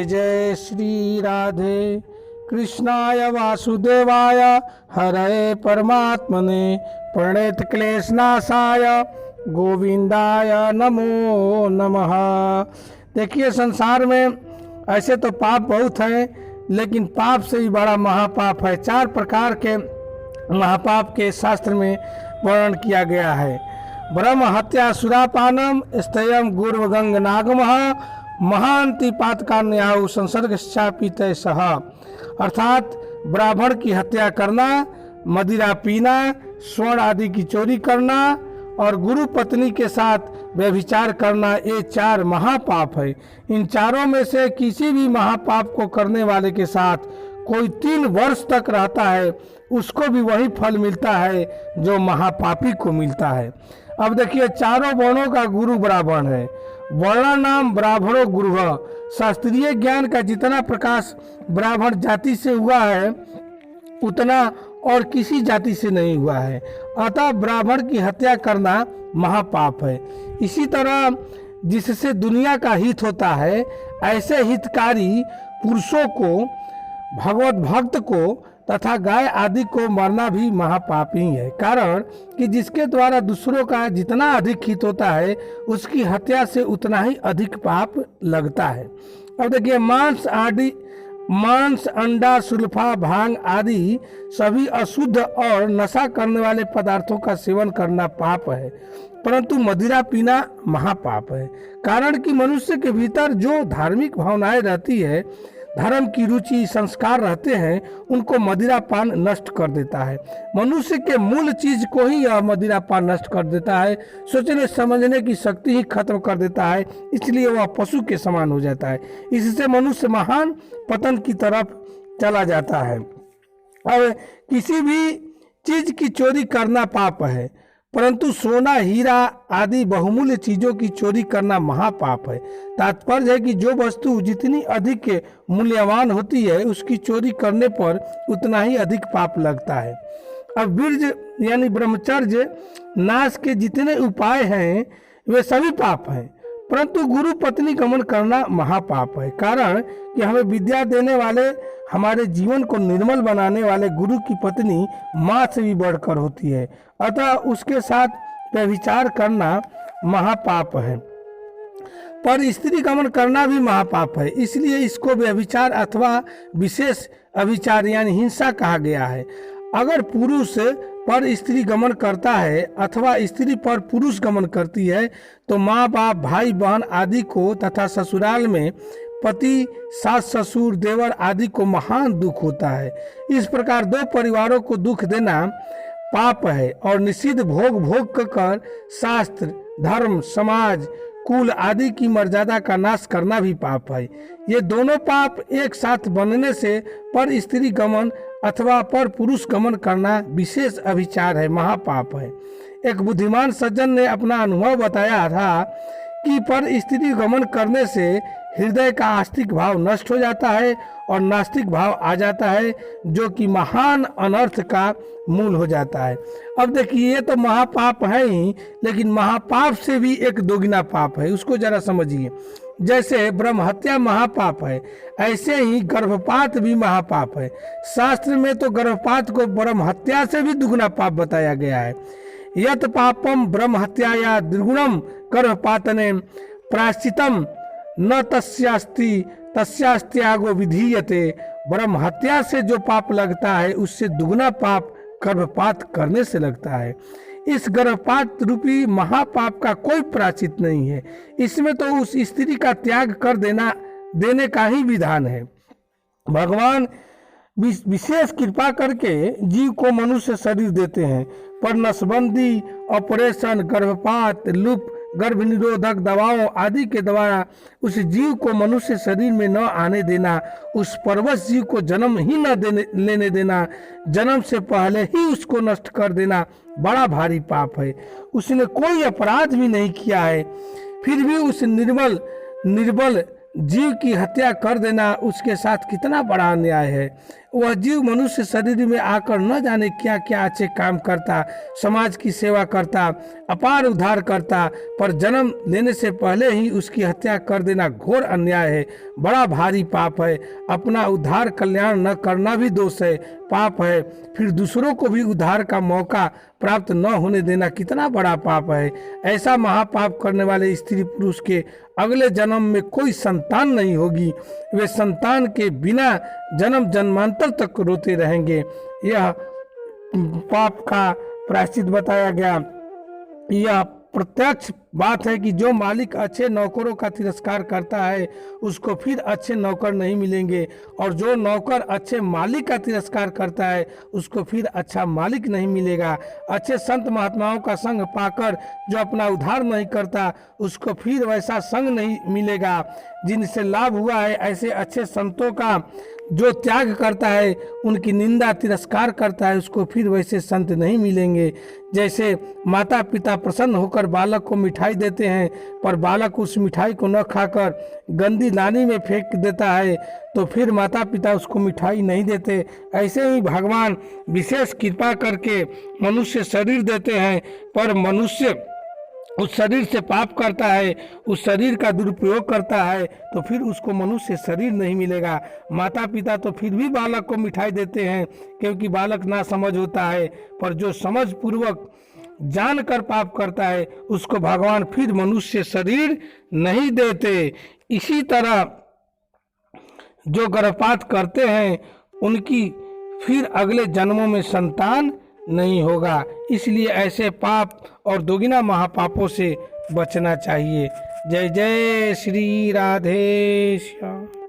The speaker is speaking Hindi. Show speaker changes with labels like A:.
A: जय जय श्री राधे कृष्णाय वासुदेवाय हरे परमात्मने प्रणेत क्लेशनाशाय गोविंदाय नमो नमः। देखिए, संसार में ऐसे तो पाप बहुत हैं, लेकिन पाप से भी बड़ा महापाप है। 4 प्रकार के महापाप के शास्त्र में वर्णन किया गया है। ब्रह्म हत्या सुरापानम स्तयम गुर्व गंग नागमः महांति पातकान्याहु संसर्गश्चापि तय सह। अर्थात ब्राह्मण की हत्या करना, मदिरा पीना, स्वर्ण आदि की चोरी करना और गुरु पत्नी के साथ व्यभिचार करना, ये 4 महापाप है। इन चारों में से किसी भी महापाप को करने वाले के साथ कोई 3 वर्ष तक रहता है, उसको भी वही फल मिलता है जो महापापी को मिलता है। अब देखिए, चारों वर्णों का गुरु ब्राह्मण है। वर्ण नाम ब्राह्मणो गुरु। शास्त्रीय ज्ञान का जितना प्रकाश ब्राह्मण जाति से हुआ है, उतना और किसी जाति से नहीं हुआ है। अतः ब्राह्मण की हत्या करना महापाप है। इसी तरह जिससे दुनिया का हित होता है, ऐसे हितकारी पुरुषों को, भगवत भक्त को तथा गाय आदि को मरना भी महापाप ही है। कारण कि जिसके द्वारा दूसरों का जितना अधिक हित होता है, उसकी हत्या से उतना ही अधिक पाप लगता है। अब देखिए, मांस, अंडा, सुल्फा, भांग आदि सभी अशुद्ध और नशा करने वाले पदार्थों का सेवन करना पाप है, परंतु मदिरा पीना महापाप है। कारण कि मनुष्य के भीतर जो धार्मिक भावनाएं रहती है, धर्म की रुचि, संस्कार रहते हैं, उनको मदिरापान नष्ट कर देता है। मनुष्य के मूल चीज को ही यह मदिरापान नष्ट कर देता है। सोचने समझने की शक्ति ही खत्म कर देता है, इसलिए वह पशु के समान हो जाता है। इससे मनुष्य महान पतन की तरफ चला जाता है। और किसी भी चीज की चोरी करना पाप है, परंतु सोना, हीरा आदि बहुमूल्य चीजों की चोरी करना महापाप है। तात्पर्य है कि जो वस्तु जितनी अधिक मूल्यवान होती है, उसकी चोरी करने पर उतना ही अधिक पाप लगता है। अब वीर्य यानी ब्रह्मचर्य नाश के जितने उपाय हैं, वे सभी पाप हैं, परंतु गुरु पत्नी गमन करना महापाप है। कारण कि हमें विद्या देने वाले, हमारे जीवन को निर्मल बनाने वाले गुरु की पत्नी माँ से भी बढ़कर होती है। अतः उसके साथ व्यभिचार करना महापाप है। पर स्त्री गमन करना भी महापाप है, इसलिए इसको व्यभिचार अथवा विशेष अभिचार यानी हिंसा कहा गया है। अगर पुरुष पर स्त्री गमन करता है अथवा स्त्री पर पुरुष गमन करती है, तो माँ बाप, भाई बहन आदि को तथा ससुराल में पति, सास ससुर, देवर आदि को महान दुख होता है। इस प्रकार 2 परिवारों को दुख देना पाप है और निषिद्ध भोग कर शास्त्र, धर्म, समाज, कुल आदि की मर्यादा का नाश करना भी पाप है। ये दोनों पाप एक साथ बनने से पर स्त्री गमन अथवा पर पुरुष गमन करना विशेष अभिचार है, महापाप है। एक बुद्धिमान सज्जन ने अपना अनुभव बताया था कि पर स्त्री गमन करने से हृदय का आस्तिक भाव नष्ट हो जाता है और नास्तिक भाव आ जाता है, जो कि महान अनर्थ का मूल हो जाता है। अब देखिए, ये तो महापाप है ही, लेकिन महापाप से भी एक दोगुना पाप है, उसको जरा समझिए। जैसे ब्रह्म हत्या महापाप है, ऐसे ही गर्भपात भी महापाप है। शास्त्र में तो गर्भपात को ब्रह्म हत्या से भी दुगुना पाप बताया गया है। यत पापम ब्रह्म हत्याया द्विगुणम गर्भपातने प्रायश्चितम न तस्यास्त्यागो विधीयते। ब्रह्म हत्या से जो पाप लगता है, उससे दुगुना पाप गर्भपात करने से लगता है। इस गर्भपात रूपी महापाप का कोई प्रायश्चित नहीं है। इसमें तो उस स्त्री का त्याग कर देने का ही विधान है। भगवान विशेष कृपा करके जीव को मनुष्य शरीर देते हैं, पर नसबंदी, ऑपरेशन, गर्भपात, लूप, गर्भ निरोधक दवाओं आदि के द्वारा उस जीव को मनुष्य शरीर में न आने देना, उस परवश जीव को जन्म ही न लेने देना, जन्म से पहले ही उसको नष्ट कर देना बड़ा भारी पाप है। उसने कोई अपराध भी नहीं किया है, फिर भी उस निर्बल जीव की हत्या कर देना उसके साथ कितना बड़ा अन्याय है। वह जीव मनुष्य शरीर में आकर न जाने क्या क्या अच्छे काम करता, समाज की सेवा करता, अपार उद्धार करता, पर जन्म लेने से पहले ही उसकी हत्या कर देना घोर अन्याय है, बड़ा भारी पाप है। अपना उद्धार कल्याण न करना भी दोष है, पाप है। फिर दूसरों को भी उद्धार का मौका प्राप्त न होने देना कितना बड़ा पाप है। ऐसा महापाप करने वाले स्त्री पुरुष के अगले जन्म में कोई संतान नहीं होगी, वे संतान के बिना जन्म जन्मांतर तक रोते रहेंगे। यह पाप का प्रायश्चित बताया गया। यह प्रत्यक्ष बात है कि जो मालिक अच्छे नौकरों का तिरस्कार करता है उसको फिर अच्छे नौकर नहीं मिलेंगे, और जो नौकर अच्छे मालिक का तिरस्कार करता है उसको फिर अच्छा मालिक नहीं मिलेगा। अच्छे संत महात्माओं का संग पाकर जो अपना उद्धार नहीं करता उसको फिर वैसा संग नहीं मिलेगा। जिनसे लाभ हुआ है ऐसे अच्छे संतों का जो त्याग करता है, उनकी निंदा तिरस्कार करता है, उसको फिर वैसे संत नहीं मिलेंगे। जैसे माता पिता प्रसन्न होकर बालक को मिठाई देते हैं, पर बालक उस मिठाई को न खाकर गंदी नाली में फेंक देता है, तो फिर माता पिता उसको मिठाई नहीं देते। ऐसे ही भगवान विशेष कृपा करके मनुष्य शरीर देते हैं, पर मनुष्य उस शरीर से पाप करता है, उस शरीर का दुरुपयोग करता है, तो फिर उसको मनुष्य शरीर नहीं मिलेगा। माता पिता तो फिर भी बालक को मिठाई देते हैं क्योंकि बालक ना समझ होता है, पर जो समझ पूर्वक जानकर पाप करता है उसको भगवान फिर मनुष्य शरीर नहीं देते। इसी तरह जो गर्भपात करते हैं उनकी फिर अगले जन्मों में संतान नहीं होगा। इसलिए ऐसे पाप और दोगुना महापापों से बचना चाहिए। जय जय श्री राधे श्याम।